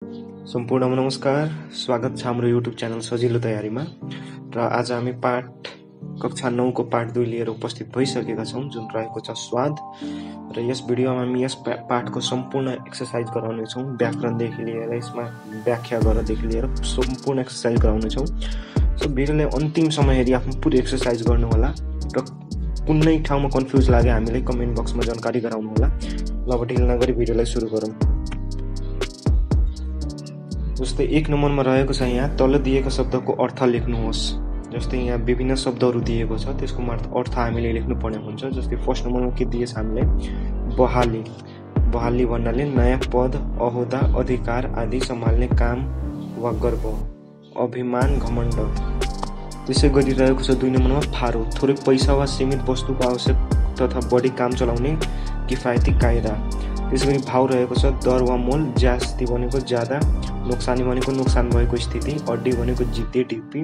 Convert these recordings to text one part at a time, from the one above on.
सम्पूर्ण नमस्कार, स्वागत छ हाम्रो युट्युब च्यानल सजिलो तयारीमा। र आज हामी कक्षा 9 को पाठ 2 लिएर उपस्थित भइसकेका छौं, जुन रहेको छ स्वाद। र यस भिडियोमा हामी यस पाठको सम्पूर्ण एक्सरसाइज गराउने छौं, व्याकरणदेखि लिएर यसमा व्याख्या गरेदेखि लिएर सम्पूर्ण एक्सरसाइज गराउने छौं। सो भिडियोलाई अन्तिमसम्म हेरी आफ्नो पुरै एक्सरसाइज गर्नु होला र कुनै ठाउँमा कन्फ्युज लागे हामीलाई कमेन्ट बक्समा जानकारी गराउनु होला। ल अब ढिल नगरी भिडियोलाई सुरु गरौँ। जस्तै 1 नम्बरमा रहेको छ, यहाँ तल दिएको शब्दको अर्थ लेख्नुहोस्। जस्तै यहाँ विभिन्न शब्दहरू दिएको छ, त्यसको अर्थ हामीले लेख्नु पर्ने हुन्छ। जस्तै फर्स्ट नम्बरमा के दिएछ हामीलाई, बहाली। बहाली भन्नाले नयाँ पद, अहोदा, अधिकार आदि सम्हाल्ने काम वा गर्व, अभिमान, घमण्ड। त्यसै गरी रहेको छ 2 नम्बरमा फारो। थोरै पैसा वा सीमित वस्तुको आवश्यक तथा बढी काम चलाउने किफायती कायदा। त्यसै गरी भाव रहेको छ दर वा मोल। ज्यास्ती भनेको ज्यादा, नोक्सानी भनेको नोक्सान भएको स्थिति, अड्डी भनेको जिते ढिप्पी,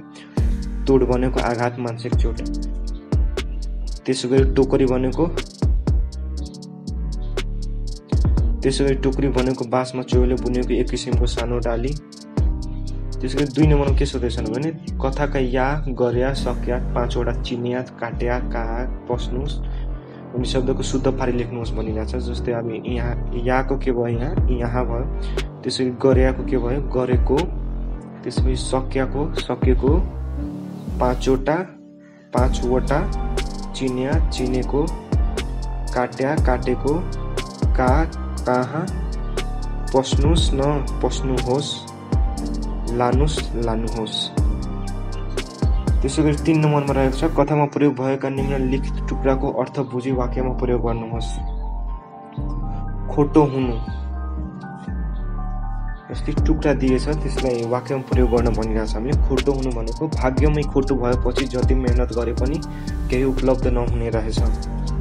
तोड भनेको आघात, मानसिक चोट। त्यसै गरी टोकरी भनेको बाँसमा चोयोले बुनेको एक किसिमको सानो डाली। त्यसै गरी 2 नम्बरमा के सोधेछन् भने कथाका या, गर्या, सक्या, 5 वटा चिन्या, काट्या, कहा, पस्नुस् उनी शब्दको शुद्ध पारी लेख्नुहोस् भनिरहेछ। जस्तै अब यहाँ याको के भयो, यहाँ भयो। त्यसै गरी गर्याको के भयो, गरेको। त्यसै गरी सक्याको, सकेको। 5 वटा चिन्या, चिनेको। काट्या, काटेको। कहाँ, पस्नुस् न पस्नुहोस्, लानुस् लानुहोस्। त्यसै गरी 3 नम्बरमा रहेको छ कथामा प्रयोग भएका निम्नलिखित टुक्राको अर्थ बुझी वाक्यमा प्रयोग गर्नुहोस्। खोटो हुनु। जस्तै टुक्रा दिएछ, त्यसलाई वाक्यमा प्रयोग गर्न भनिरहेछ हामीले। खोटो हुनु भनेको भाग्यमै खोटो भएपछि जति मेहनत गरे पनि केही उपलब्ध नहुने रहेछ।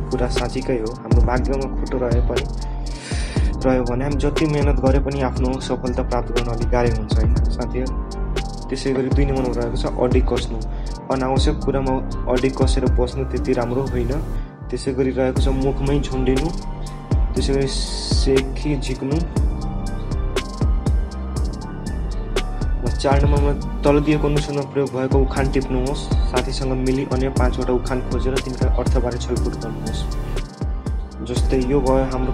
कुरा साँच्चीकै हो, हाम्रो भाग्यमा खोटो रह्यो भने हामी जति मेहनत गरे पनि आफ्नो सफलता प्राप्त गर्न अलिक गाह्रो हुन्छ, होइन साथीहरू। त्यसै गरी 2 नम्बरमा रहेको छ अड्डी कस्नु। अनावश्यक कुरामा अड्डी कसेर बस्नु त्यति राम्रो होइन। त्यसै गरी रहेको छ मुखमै झुन्डिनु। त्यसै गरी सेखी झिक्नु। 4 नम्बरमा तल दिएको अनुसारमा प्रयोग भएको उखान टिप्नुहोस्। साथीसँग मिली अन्य 5 वटा उखान खोजेर तिनका अर्थबारे छलफल गर्नुहोस्। जस्तै यो भयो हाम्रो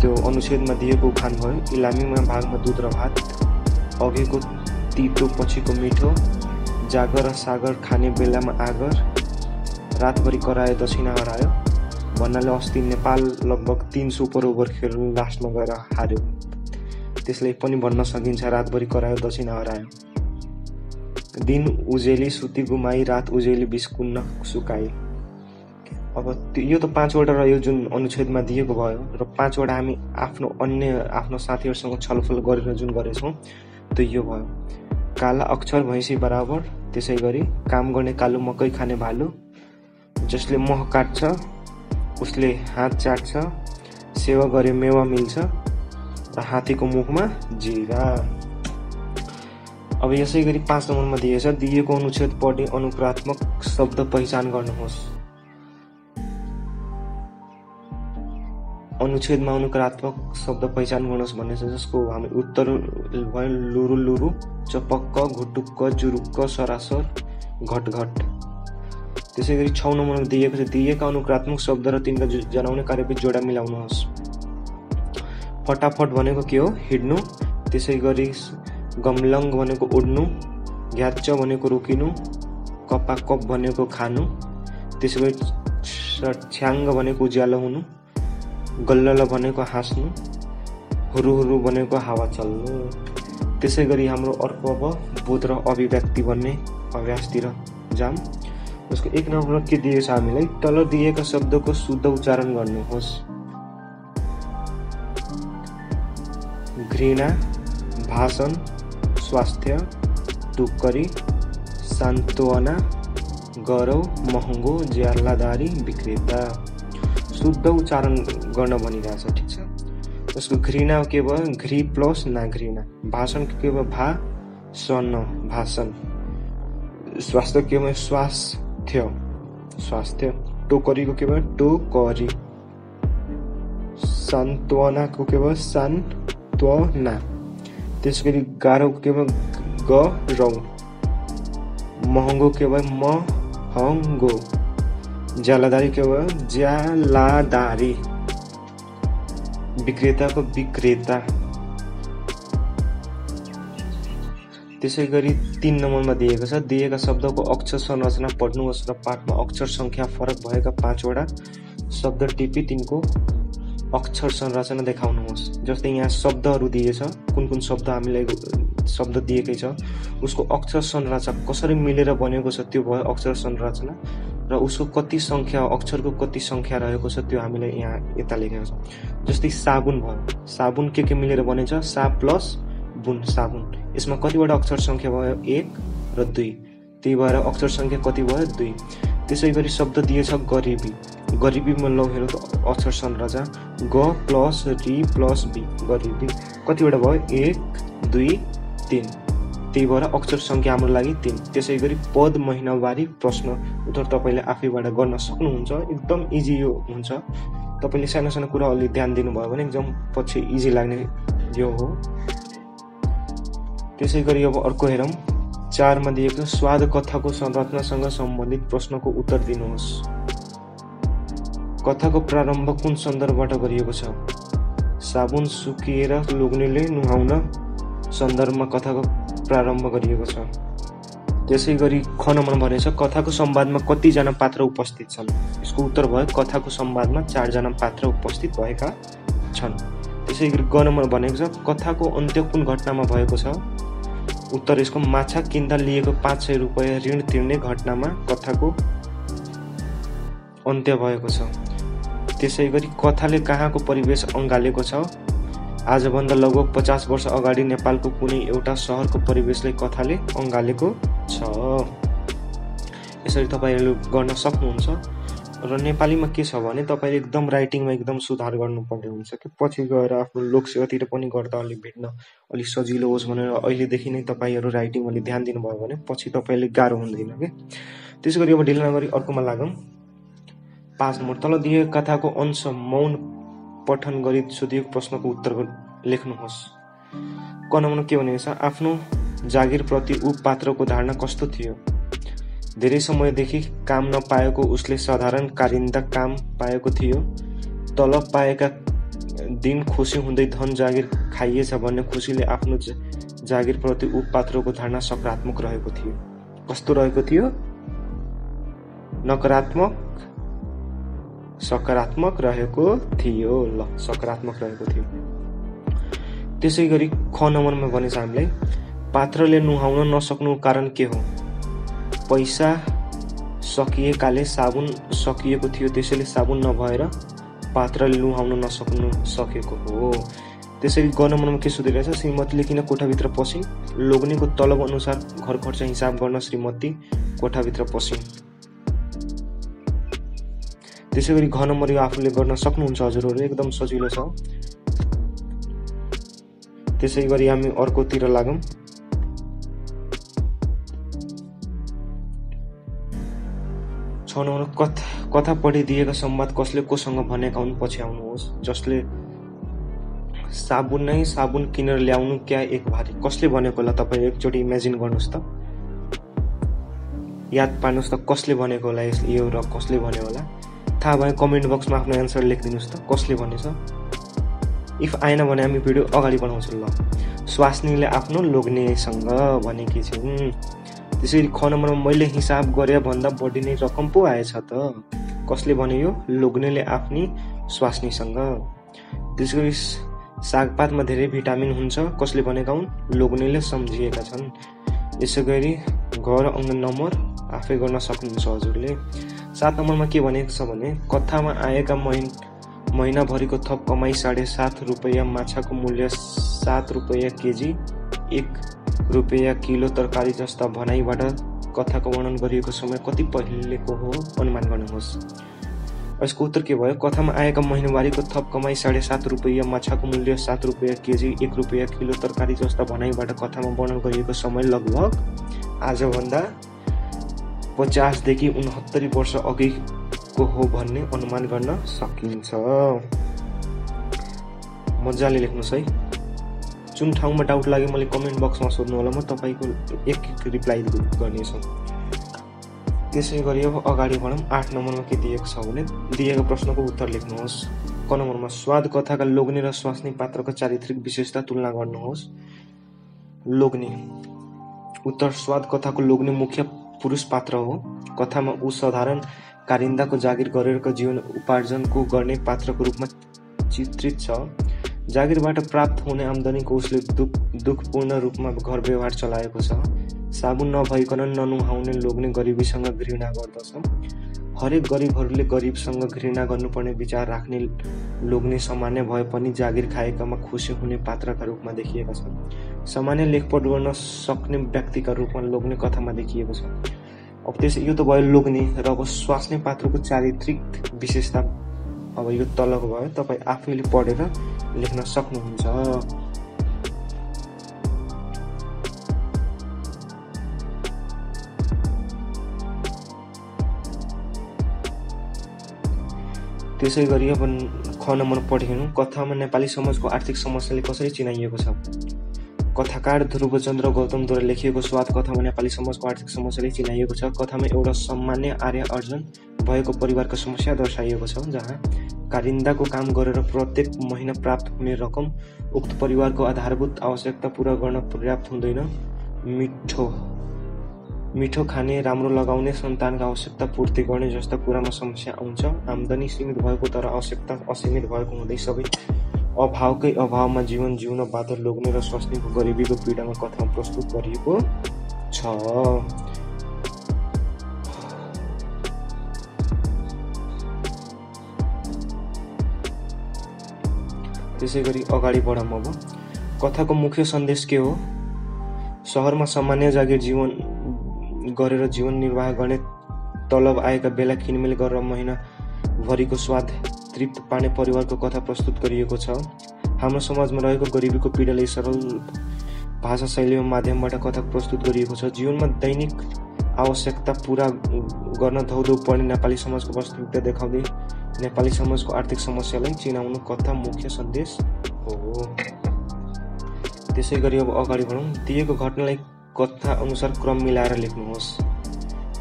त्यो अनुच्छेदमा दिएको उखान भयो, इलामीमा भागमा दुध र भात, अघिको तितो पछिको मिठो, जागर र सागर खाने बेलामा आगर, रातभरि करायो दक्षिणा हरायो भन्नाले अस्ति नेपाल लगभग 300 पर ओभर खेल्नु लास्टमा गएर हार्यो। त्यसलाई पनि भन्न सकिन्छ रातभरि करायो दक्षिणा हरायो। दिन उजेली सुती गुमाई, रात उजेली बिस्कुन्न सुकाई। अब यो त 5 वटा रह्यो जुन अनुच्छेदमा दिएको भयो, र 5 वटा हामी आफ्नो साथीहरूसँग छलफल गरेर जुन गरेछौँ त्यो यो भयो। काला अक्षर भैँसी बराबर। त्यसै गरी काम गर्ने कालो, मकै खाने भालु, जसले मह काट्छ उसले हात चाट्छ, सेवा गरे मेवा मिल्छ, र हात्तीको मुखमा जिरा। अब यसै गरी 5 नम्बरमा दिएको अनुच्छेद पढ्ने अनुक्रियात्मक शब्द पहिचान गर्नुहोस्। अनुच्छेदमा अनुक्रियात्मक शब्द पहिचान गर्नुहोस् भन्ने छ, जसको हामी उत्तर भयो लुरु लुरु, चपक्क, घुटुक्क, जुरुक्क, सरासर, घटघट। त्यसै गरी 6 नम्बरमा दिएको छ दिएका अनुक्रियात्मक शब्द र तिनका जनाउने कार्यविधि जोडा मिलाउनुहोस्। फटाफट भनेको के हो, हिँड्नु। त्यसै गरी गमलङ भनेको उड्नु, घ्याच्च भनेको रोकिनु, कपाकप भनेको खानु। त्यसै गरी छ्याङ्ग भनेको उज्यालो हुनु, गल्लल भनेको हाँस्नु, हुरुहुरु भनेको हावा चल्नु। त्यसै गरी हाम्रो अर्को अब बोध र अभिव्यक्ति भन्ने अभ्यासतिर जाम। जसको 1 नम्बरमा के दिएछ हामीलाई, तल दिएका शब्दको शुद्ध उच्चारण गर्नुहोस्। घृणा, भाषण, स्वास्थ्य, टुक्करी, सान्त्वना, गौरव, महँगो, ज्यालादारी, विक्रेता। शुद्ध उच्चारण गर्न भनिरहेछ, ठिक छ। जसको घृणा के भयो, घृ प्लस ना घृणा। भाषण के भयो, भा सन भाषण। स्वास्थ्य के भयो, स्वास्थ्य। टोकरीको के भयो, टोकरी। सान्त्वनाको के भयो, सान्त्वना। त्यसैगरी गाह्रो के भयो ग रौ, महँगो के भयो महँगो, ज्यालादारी के भयो ज्यालादारी, विक्रेताको विक्रेता। त्यसैगरी 3 नम्बरमा दिएको छ दिएका शब्दको अक्षर संरचना पढ्नुहोस् र पाठमा अक्षर संख्या फरक भएका 5 वटा शब्द टिपी तिनको अक्षर संरचना देखाउनुहोस्। जस्तै यहाँ शब्दहरू दिएछ, कुन कुन शब्द हामीलाई शब्द दिएकै छ, उसको अक्षर संरचना कसरी मिलेर बनेको छ त्यो भयो अक्षर संरचना, र उसको कति संख्या अक्षरको कति संख्या रहेको छ त्यो हामीलाई यहाँ यता लेखेको छ। जस्तै साबुन भयो, साबुन के मिलेर बनेछ, सा प्लस बुन साबुन, यसमा कतिवटा अक्षर संख्या भयो 1 र 2, त्यही भएर अक्षर संख्या कति भयो 2। त्यसैगरी शब्द दिएछ गरिबी, गरिबीमा लौ हेरौँ त अक्षर संरचना ग प्लस री प्लस बी, गरिबी कतिवटा भयो 1 2 3, त्यही भएर अक्षर संख्या हाम्रो लागि 3। त्यसैगरी पद महिनावारी प्रश्न उत्तर तपाईले आफैबाट गर्न सक्नुहुन्छ, एकदम इजी यो हुन्छ। तपाईले सानो सानो कुरा अलि ध्यान दिनुभयो भने एकदम पछि इजी लाग्ने यो हो। त्यसैगरी अब अर्को हेरौँ 4 मा दिएको छ स्वाद कथाको संरचनासँग सम्बन्धित प्रश्नको उत्तर दिनुहोस्। कथाको प्रारम्भ कुन सन्दर्भबाट गरिएको छ, साबुन सुकिएर लोग्नेले नुहाउन सन्दर्भमा कथाको प्रारम्भ गरिएको छ। त्यसैगरी ख नम्बरमा भनेको छ कथाको संवादमा कति जना पात्र उपस्थित छन्, यसको उत्तर भयो कथाको संवादमा 4 जना पात्र उपस्थित भएका छन्। त्यसैगरी ग नम्बरमा भनेको छ कथाको अन्त्य कुन घटनामा भएको छ, उत्तर यसको माछा किन्दा लिएको 500 रुपैयाँ ऋण तिर्ने घटनामा कथाको अन्त्य भएको छ। त्यसैगरी कथाले कहाँको परिवेश अँगालेको छ, आजभन्दा लगभग 50 वर्ष अगाडि नेपालको कुनै एउटा सहरको परिवेशले कथाले अँगालेको छ। यसरी तपाईहरुले गर्न सक्नुहुन्छ। र नेपालीमा के छ भने तपाईले एकदम राइटिङमा एकदम सुधार गर्नुपर्ने हुन्छ कि पछि गएर आफ्नो लोकसेवातिर पनि गर्दा अलि भेट्न अलि सजिलो होस् भनेर अहिलेदेखि नै तपाईहरु राइटिङ अलि ध्यान दिनुभयो भने पछि तपाईले गाह्रो हुँदैन के। त्यसैगरी अब ढिला नगरी अर्कोमा लागौं। 5 नम्बर तल दिएको कथाको अंश मौन पठन गरी सोधिएको प्रश्नको उत्तर लेख्नुहोस्। क नम्बरमा के भनेको छ, आफ्नो जागिर प्रति उ पात्रको धारणा कस्तो थियो, धेरै समयदेखि काम नपाएको उसले साधारण कारिन्दा काम पाएको थियो, तलब पाएका दिन खुसी हुँदै धन जागिर खाइएछ भन्ने खुसीले आफ्नो जागिर प्रति उ पात्रको धारणा सकारात्मक रहेको थियो। कस्तो रहेको थियो, नकारात्मक सकारात्मक रहेको थियो। ल सकारात्मक रहेको थियो। त्यसैगरी ख नम्बरमा भनेछ हामीले पात्रले नुहाउन नसक्नुको कारण के हो, पैसा सकिएकाले साबुन सकिएको थियो, त्यसैले साबुन नभएर पात्रले नुहाउन नसक्नु सकेको हो। त्यसैले ग नम्बरमा के सोधिरहेछ, श्रीमतीले किन कोठाभित्र पसिन्, लोग्नेको तलब अनुसार घर खर्च हिसाब गर्न श्रीमती कोठाभित्र पसिन्। त्यसैगरी घ नम्बर यो आफूले गर्न सक्नुहुन्छ हजुरहरु, एकदम सजिलो छ। त्यसैगरी हामी अर्कोतिर लागौं। कथा पढिदिएका संवाद कसले कोसँग भनेका हुन् पछि आउनुहोस्। जसले साबुन किनेर ल्याउनु क्या एक भारी, कसले भनेको होला तपाईले एकचोटी इमेजिन गर्नुस् त, याद पार्नुस् त कसले भनेको होला यो र कसले भन्यो होला। थाहा भयो कमेन्ट बक्समा आफ्नो एन्सर लेखिदिनुस् त कसले भनेछ। इफ आएन भने हामी भिडियो अगाडि बढाउँछौँ। ल स्वास्नीले आफ्नो लोग्नेसँग भनेकी छिन्। त्यसैगरी ख नम्बरमा मैले हिसाब गरे भन्दा बढी नै रकम पो आएछ त, कसले भन्यो यो, लोग्नेले आफ्नी स्वास्नीसँग। त्यसैगरी सागपातमा धेरै भिटामिन हुन्छ, कसले भनेका हुन्, लोग्नेले सम्झिएका छन्। यसैगरी घ र अङ्क नम्बर आफै गर्न सक्नुहुन्छ हजुरले। 7 नम्बरमा के भनेको छ भने कथामा आएका महिनाभरिको थप कमाई 7.5 रुपैयाँ, माछाको मूल्य 7 रुपैयाँ केजी, 1 रुपैयाँ किलो तरकारी जस्ता भनाइबाट कथाको वर्णन गरिएको समय कति पहिलेको हो अनुमान गर्नुहोस्। यसको उत्तर के भयो, कथामा आएका महिनावारीको थप कमाई 7.5 रुपैयाँ, माछाको मूल्य 7 रुपैयाँ केजी, 1 रुपैयाँ किलो तरकारी जस्ता भनाइबाट कथामा वर्णन गरिएको समय लगभग आजभन्दा 50 देखि 69 वर्ष अघिको हो भन्ने अनुमान गर्न सकिन्छ। मजाले लेख्नुस् है। जुन ठाउँमा डाउट लाग्यो मैले कमेन्ट बक्समा सोध्नु होला, म तपाईँको एक रिप्लाई गर्नेछु। त्यसै गरी अब अगाडि बढौँ। 8 नम्बरमा के दिएको छ भने दिएको प्रश्नको उत्तर लेख्नुहोस्। क नम्बरमा स्वाद कथाका लोग्ने र स्वास्नी पात्रको चारित्रिक विशेषता तुलना गर्नुहोस्। लोग्ने उत्तर स्वाद कथाको लोग्ने मुख्य पुरुष पात्र हो। कथामा ऊ साधारण कारिन्दाको जागिर गरेर जीवन उपार्जनको गर्ने पात्रको रूपमा चित्रित छ। जागिरबाट प्राप्त हुने आम्दानीको उसले दुखपूर्ण रूपमा घर व्यवहार चलाएको छ। साबुन नभइकन ननुहाउने लोग्ने गरिबीसँग घृणा गर्दछ। हरेक गरिबहरूले गरिबसँग घृणा गर्नुपर्ने विचार राख्ने लोग्ने सामान्य भए पनि जागिर खाएकामा खुसी हुने पात्रका रूपमा देखिएका छन्। सामान्य लेखपढ गर्न सक्ने व्यक्तिका रूपमा लोग्ने कथामा देखिएको छ। अब यो त भयो लोग्ने। र अब स्वास्नी पात्रको चारित्रिक विशेषता अब यो तलको भयो, तपाईँ आफैले पढेर लेख्न सक्नुहुन्छ। त्यसै गरी अब ख नम्बर पढेनौँ। कथामा नेपाली समाजको आर्थिक समस्याले कसरी चिनाइएको छ। कथाकार ध्रुवचन्द्र गौतमद्वारा लेखिएको स्वाद कथामा नेपाली समाजको आर्थिक समस्याले चिनाइएको छ। कथामा एउटा सामान्य आर्य अर्जन भएको परिवारको समस्या दर्शाइएको छ, जहाँ कारिन्दाको काम गरेर प्रत्येक महिना प्राप्त हुने रकम उक्त परिवारको आधारभूत आवश्यकता पूरा गर्न पर्याप्त हुँदैन। मिठो खाने, राम्रो लगाउने, सन्तानका आवश्यकता पूर्ति गर्ने जस्ता कुरामा समस्या आउँछ। आम्दानी सीमित भएको तर आवश्यकता असीमित भएको हुँदै सबै अभावकै अभावमा जीवन जिउन बाध्य लोग्ने र स्वास्नीको गरिबीको पीडामा कथामा प्रस्तुत गरिएको छ। त्यसै गरी अगाडि बढौँ। अब कथाको मुख्य सन्देश के हो। सहरमा सामान्य जागिर जीवन गरेर जीवन निर्वाह गर्ने तलब आएका बेला किनमेल गरेर महिनाभरिको स्वाद तृप्त पार्ने परिवारको कथा प्रस्तुत गरिएको छ। हाम्रो समाजमा रहेको गरिबीको पीडाले सरल भाषा शैलीको माध्यमबाट कथा प्रस्तुत गरिएको छ। जीवनमा दैनिक आवश्यकता पूरा गर्न धौधौ पर्ने नेपाली समाजको वास्तविकता देखाउँदै नेपाली समाजको आर्थिक समस्यालाई चिनाउनु कथा मुख्य सन्देश हो। त्यसै गरी अब अगाडि बढौँ। दिएको घटनालाई कथा अनुसार क्रम मिलाएर लेख्नुहोस्।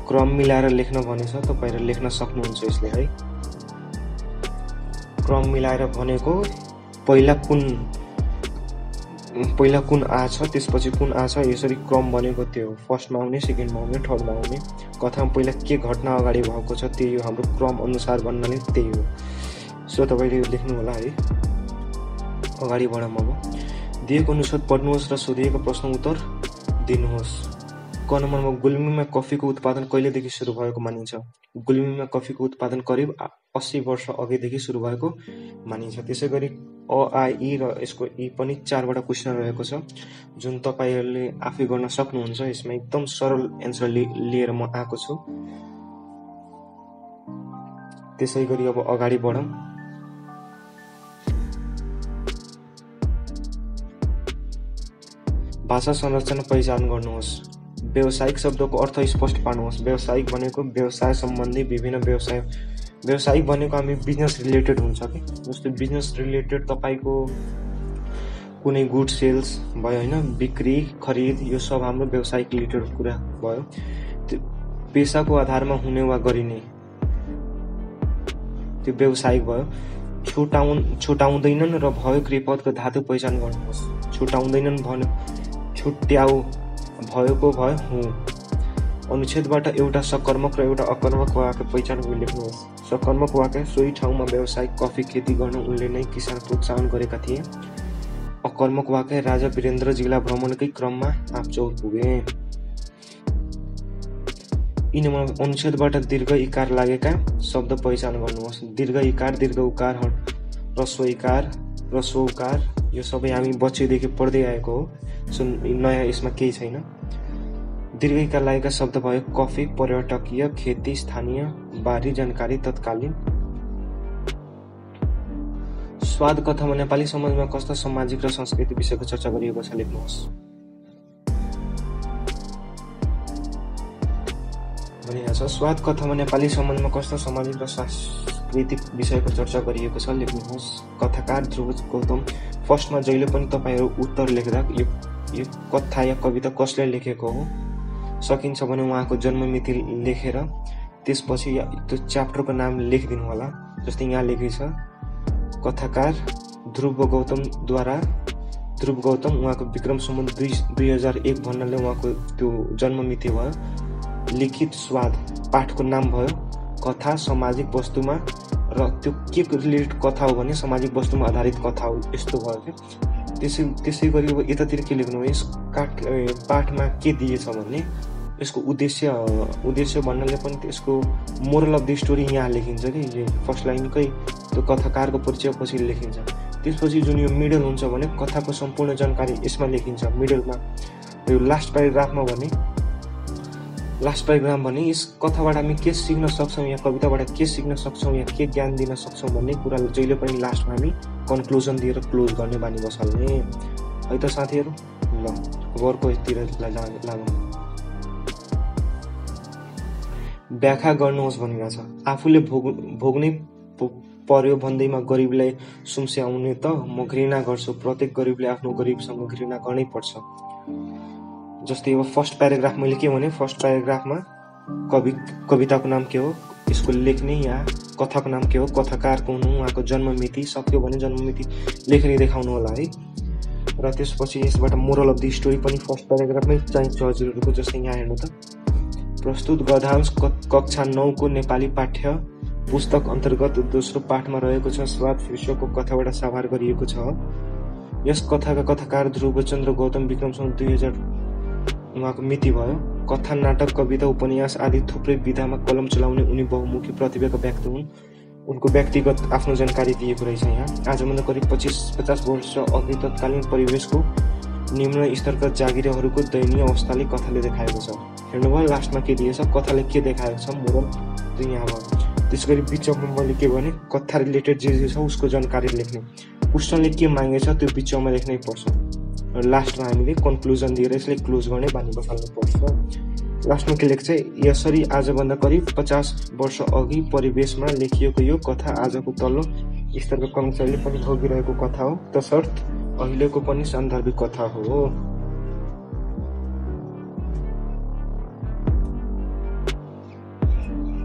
क्रम मिलाएर लेख्न भनेछ, तपाईहरु लेख्न सक्नुहुन्छ यसले है। क्रम मिलाएर भनेको पहिला कुन आछ, त्यसपछि कुन आछ, यसरी क्रम बनेको त्यो हो। फर्स्टमा आउने, सेकेन्डमा आउने, थर्डमा आउने। कथामा पहिला के घटना अगाडि भएको छ त्यही हो। हाम्रो क्रम अनुसार भन्नाले त्यही हो। सो तपाईले लेख्नु होला है। अगाडि बढौँ। अब दिएको अनुसार पढ्नुहोस् र सोधिएको प्रश्न उत्तर दिनुहोस्। क नम्बरमा गुल्मीमा कफीको उत्पादन कहिलेदेखि सुरु भएको मानिन्छ। गुल्मीमा कफीको उत्पादन करिब 80 वर्ष अघिदेखि सुरु भएको मानिन्छ। त्यसै गरी अ, आ, इ र यसको इ पनि 4 वटा क्वेशन रहेको छ, जुन तपाईहरुले आफै गर्न सक्नुहुन्छ। यसमा एकदम सरल एन्सर लिएर म आएको छु। त्यसै गरी अब अगाडि बढौँ। भाषा संरचना पहिचान गर्नुहोस्। व्यावसायिक शब्दको अर्थ स्पष्ट पार्नुहोस्। व्यावसायिक भनेको व्यवसाय सम्बन्धी विभिन्न व्यावसायिक भनेको हामी बिजनेस रिलेटेड हुन्छ कि, जस्तै बिजनेस रिलेटेड तपाईको कुनै गुड सेल्स भयो हैन, बिक्री खरिद, यो सब हाम्रो व्यावसायिक रिलेटेड कुरा भयो। त्यो पेशाको आधारमा हुने वा गरिने त्यो व्यावसायिक भयो। छुटाउँदैनन् र भयो क्रियापदको धातु पहिचान गर्नुहोस्। छुटाउँदैनन् भन्यो छुट्याउ, भएको भयो हुँ। अनुच्छेदबाट एउटा सकर्मक र एउटा अकर्मक वाक्य पहिचान गरी लेख्नुहोस्। सकर्मक वाक्य सोही ठाउँमा व्यावसायिक कफी खेती गर्न उनले नै किसान प्रोत्साहन गरेका थिए। अकर्मक वाक्य राजा वीरेन्द्र जिल्ला भ्रमणकै क्रममा आँपचौर पुगे। यिनमा अनुच्छेदबाट दीर्घ इकार लागेका शब्द पहिचान गर्नुहोस्। दीर्घ इकार, दीर्घ उकार, ह्रस्व इकार, ह्रस्व उकार, यो सबै हामी बच्चैदेखि पढ्दै आएको हो। सो नयाँ यसमा केही छैन। दीर्घ इकार लागेका शब्द भयो कफी, पर्यटकीय, खेती, स्थानीय, बारी, जानकारी, तत्कालीन। स्वाद कथामा नेपाली समाजमा कस्ता सामाजिक र सांस्कृतिक विषयको चर्चा गरिएको छ लेख्नुहोस्। भनिरहेको छ। स्वाद कथामा नेपाली समाजमा कस्ता सामाजिक र सांस्कृतिक विषयको चर्चा गरिएको छ लेख्नुहोस्। कथाकार ध्रुव गौतम। फर्स्टमा जहिले पनि तपाईँहरू उत्तर लेख्दा यो कथा या कविता कसले लेखेको हो सकिन्छ भने उहाँको जन्ममिति लेखेर त्यसपछि त्यो च्याप्टरको नाम लेखिदिनु होला। जस्तै यहाँ लेखेको छ कथाकार ध्रुव गौतम उहाँको विक्रम सम्वत 2001 भन्नाले उहाँको त्यो जन्ममिति भयो। लिखित स्वाद पाठको नाम भयो कथा सामाजिक वस्तुमा र त्यो के रिलेटेड कथा हो भने सामाजिक वस्तुमा आधारित कथा हो यस्तो भयो क्या। त्यसै गरी अब यतातिर के लेख्नु हो यस पाठमा के दिएछ भने यसको उद्देश्य भन्नाले पनि त्यसको मोरल अफ द स्टोरी यहाँ लेखिन्छ कि फर्स्ट लाइनकै त्यो कथाकारको परिचय पछि लेखिन्छ। त्यसपछि जुन यो मिडल हुन्छ भने कथाको सम्पूर्ण जानकारी यसमा लेखिन्छ मिडलमा। यो लास्ट प्याराग्राफ भने यस कथाबाट हामी के सिक्न सक्छौँ या कविताबाट के सिक्न सक्छौँ या के ज्ञान दिन सक्छौँ भन्ने कुरा जहिले पनि लास्टमा हामी कन्क्लुजन दिएर क्लोज गर्ने बानी बसाल्ने है त साथीहरू। ल अब अर्कोतिर लागौँ। व्याख्या गर्नुहोस् भनिरहेको छ। आफूले भोग्नै पर्यो भन्दैमा गरिबलाई सुम्स्याउने त म घृणा गर्छु। प्रत्येक गरिबले आफ्नो गरिबसँग घृणा गर्नै पर्छ। जस्तै अब फर्स्ट प्याराग्राफ मैले के भने फर्स्ट प्याराग्राफमा कविताको नाम के हो यसको लेख्ने या कथाको नाम के हो कथाकारको हुनु उहाँको जन्ममिति सक्यो भने जन्ममिति लेखेर देखाउनु होला है। र त्यसपछि यसबाट मोरल अफ द स्टोरी पनि फर्स्ट प्याराग्राफमै चाहिन्छ हजुरहरूको। जस्तै यहाँ हेर्नु त प्रस्तुत गद्यांश कक्षा 9 को नेपाली पाठ्य पुस्तक अन्तर्गत दोस्रो पाठमा रहेको छ। स्वाद शीर्षकको कथाबाट साभार गरिएको छ। यस कथाका कथाकार ध्रुवचन्द्र गौतम विक्रम सम्वत 2000 उहाँको मिति भयो। कथा नाटक कविता उपन्यास आदि थुप्रै विधामा कलम चलाउने उनी बहुमुखी प्रतिभाका व्यक्ति हुन्। उनको व्यक्तिगत आफ्नो जानकारी दिएको रहेछ यहाँ। आजभन्दा करिब 50 वर्ष अघि तत्कालीन परिवेशको निम्न स्तरका जागिरहरूको दयनीय अवस्थाले कथाले देखाएको छ। हेर्नुभयो लास्टमा के दिएछ कथाले के देखाएको छ मोरल त यहाँ भयो। त्यसै गरी बिचमा मैले के भने कथा रिलेटेड जे छ उसको जानकारी लेख्ने क्वेसनले के मागेछ त्यो बिचमा लेख्नै पर्छ। र लास्टमा हामीले कन्क्लुजन दिएर यसलाई क्लोज गर्ने बानी बसाल्नु पर्छ। लास्टमा के लेख्छ यसरी आजभन्दा करिब 50 वर्ष अघि परिवेशमा लेखिएको यो कथा आजको तल्लो स्तरका कर्मचारीले पनि भोगिरहेको कथा हो तसर्थ अहिलेको पनि सान्दर्भिक कथा हो।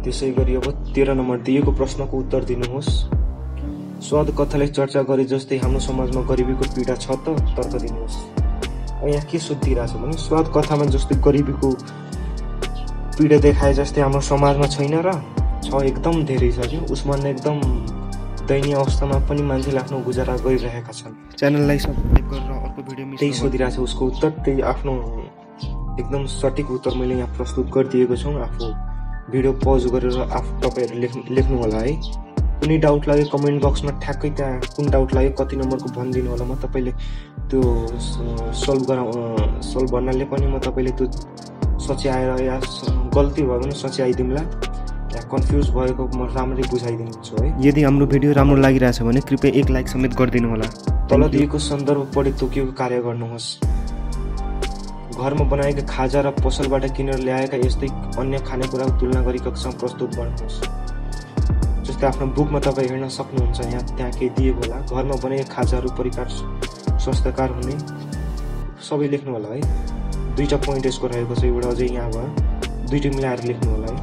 त्यसै गरी अब 13 नम्बर दिएको प्रश्नको उत्तर दिनुहोस्। स्वाद कथाले चर्चा गरे जस्तै हाम्रो समाजमा गरिबीको पीडा छ त तर्क दिनुहोस्। यहाँ के सोधिरहेछ भने स्वाद कथामा जस्तै गरिबीको पीडा देखाए जस्तै हाम्रो समाजमा छैन र छ एकदम धेरै छ कि उसमा एकदम दयनीय अवस्थामा पनि मान्छेले आफ्नो गुजारा गरिरहेका छन्। च्यानललाई सब्स्क्राइब गरेर अर्को भिडियो त्यही सोधिरहेछ उसको उत्तर त्यही आफ्नो एकदम सठिक उत्तर मैले यहाँ प्रस्तुत गरिदिएको छु। आफू भिडियो पज गरेर तपाईँहरू लेख्नु होला है। कुनै डाउट लाग्यो कमेन्ट बक्समा ठ्याक्कै त्यहाँ कुन डाउट लाग्यो कति नम्बरको भनिदिनु होला। म तपाईँले त्यो सल्भ भन्नाले पनि म तपाईँले त्यो सच्याएर या गल्ती भयो भने सच्याइदिउँला या कन्फ्युज भएको म राम्ररी बुझाइदिन्छु है। यदि हाम्रो भिडियो राम्रो लागिरहेछ भने कृपया एक लाइक समेत गरिदिनु होला। तल दिएको सन्दर्भ पढी तोकिएको कार्य गर्नुहोस्। घरमा बनाएका खाजा र पसलबाट किनेर ल्याएका यस्तै अन्य खानेकुराको तुलना गरी कक्षामा प्रस्तुत गर्नुहोस्। जस्तै आफ्नो बुकमा तपाईँ हेर्न सक्नुहुन्छ त्यहाँ केही दिएको होला। घरमा बनाएका खाजाहरू परिकार स्वस्थकर हुने सबै लेख्नु होला है। दुईटा पोइन्ट यसको रहेको छ एउटा अझै यहाँ भयो दुईटै मिलाएर लेख्नु होला है।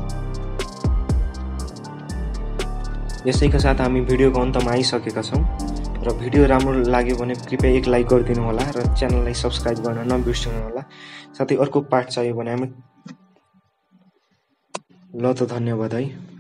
यसैका साथ हामी भिडियोको अन्तमा आइसकेका छौँ र भिडियो राम्रो लाग्यो भने कृपया एक लाइक गरिदिनु होला र च्यानललाई सब्स्क्राइब गर्न नबिर्सनु होला। साथै अर्को पार्ट चाहियो भने हामी ल त धन्यवाद है।